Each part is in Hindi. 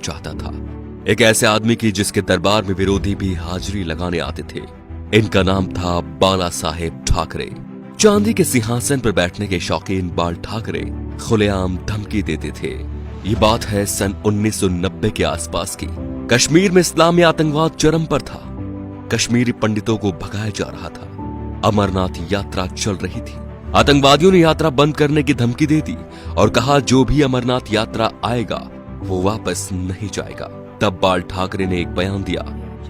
चाहता था, एक ऐसे आदमी की जिसके दरबार में विरोधी भी हाजिरी लगाने आते थे। इनका नाम था बाला साहेब ठाकरे। चांदी के सिंहासन पर बैठने के शौकीन बाल ठाकरे खुलेआम धमकी देते थे। ये बात है सन 1990 के आसपास की। कश्मीर में इस्लामी आतंकवाद चरम पर था। कश्मीरी पंडितों को भगाया जा रहा था। अमरनाथ यात्रा चल रही थी। आतंकवादियों ने यात्रा बंद करने की धमकी दे दी और कहा जो भी अमरनाथ यात्रा आएगा वो वापस नहीं जाएगा। तब बाल ठाकरे ने एक बयान दिया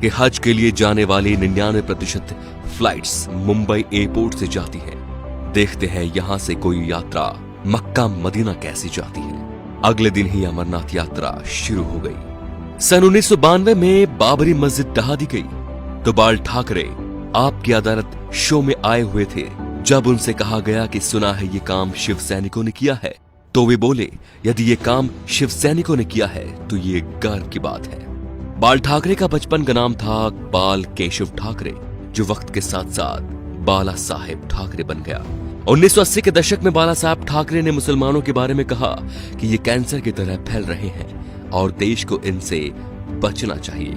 कि हज के लिए जाने वाली 99% फ्लाइट्स मुंबई एयरपोर्ट से जाती है। देखते हैं यहां से कोई यात्रा मक्का मदीना कैसी जाती है। अगले दिन ही अमरनाथ यात्रा शुरू हो गई। सन 1992 में बाबरी मस्जिद ढहा दी गई तो बाल ठाकरे आपकी अदालत शो में आए हुए थे। जब उनसे कहा गया कि सुना है ये काम शिव सैनिकों ने किया है, तो वे बोले यदि ये काम शिव सैनिकों ने किया है तो ये गर्व की बात है। बाल ठाकरे का बचपन का नाम था बाल केशव ठाकरे, जो वक्त के साथ साथ बाला साहेब ठाकरे बन गया। 1980 के दशक में बाला साहेब ठाकरे ने मुसलमानों के बारे में कहा कि ये कैंसर की तरह फैल रहे हैं और देश को इनसे बचना चाहिए।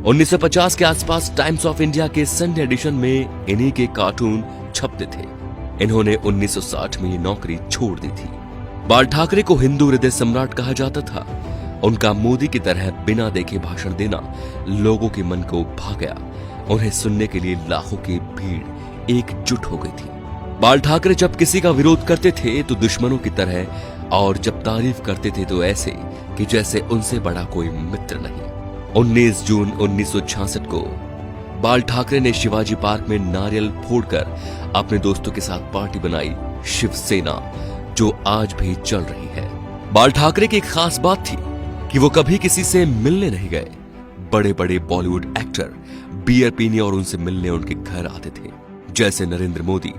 1950 के आसपास टाइम्स ऑफ इंडिया के संडे एडिशन में इन्हीं के कार्टून छपते थे। इन्होंने 1960 में ये नौकरी छोड़ दी थी। बाल ठाकरे को हिंदू हृदय सम्राट कहा जाता था। उनका मोदी की तरह बिना देखे भाषण देना लोगों के मन को भा गया। उन्हें सुनने के लिए लाखों की भीड़ एकजुट हो गई थी। बाल ठाकरे जब किसी का विरोध करते थे तो दुश्मनों की तरह, और जब तारीफ करते थे तो ऐसे कि जैसे उनसे बड़ा कोई मित्र नहीं। 19 जून 1966 को बाल ठाकरे ने शिवाजी पार्क में नारियल फोड़कर अपने दोस्तों के साथ पार्टी बनाई, शिवसेना, जो आज भी चल रही है। बाल ठाकरे की एक खास बात थी कि वो कभी किसी से मिलने नहीं गए। बड़े बड़े बॉलीवुड एक्टर बियर पीने और उनसे मिलने उनके घर आते थे, जैसे नरेंद्र मोदी,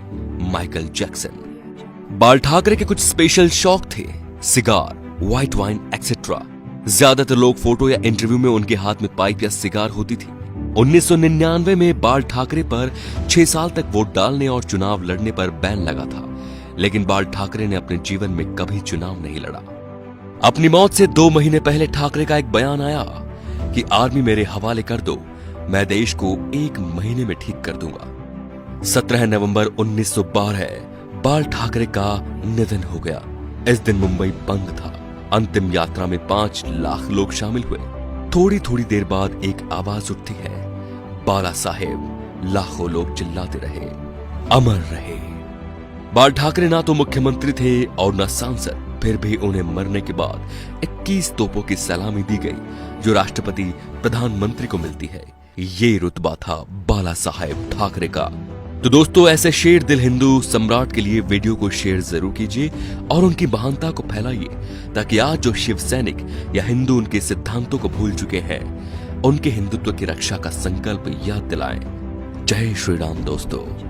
माइकल जैक्सन। बाल ठाकरे के कुछ स्पेशल शौक थे, सिगार, व्हाइट वाइन एक्सेट्रा। ज्यादातर लोग फोटो या इंटरव्यू में उनके हाथ में पाइप या सिगार होती थी। 1999 में बाल ठाकरे पर 6 साल तक वोट डालने और चुनाव लड़ने पर बैन लगा था, लेकिन बाल ठाकरे ने अपने जीवन में कभी चुनाव नहीं लड़ा। अपनी मौत से 2 महीने पहले ठाकरे का एक बयान आया कि आर्मी मेरे हवाले कर दो, मैं देश को 1 महीने में ठीक कर दूंगा। 17 नवंबर 1912 बाल ठाकरे का निधन हो गया। इस दिन मुंबई बंद था। अंतिम यात्रा में 5 लाख लोग शामिल हुए। थोड़ी थोड़ी देर बाद एक आवाज उठती है, बाला साहेब। लाखों लोग चिल्लाते रहे, अमर रहे। बाल ठाकरे ना तो मुख्यमंत्री थे और न सांसद, फिर भी उन्हें मरने के बाद 21 तोपों की सलामी दी गई, जो राष्ट्रपति प्रधानमंत्री को मिलती है। ये रुतबा था बाला साहेब ठाकरे का। तो दोस्तों, ऐसे शेर दिल हिंदू सम्राट के लिए वीडियो को शेयर जरूर कीजिए और उनकी महानता को फैलाइए, ताकि आज जो शिव सैनिक या हिंदू उनके सिद्धांतों को भूल चुके हैं, उनके हिंदुत्व की रक्षा का संकल्प याद दिलाएं। जय श्री राम दोस्तों।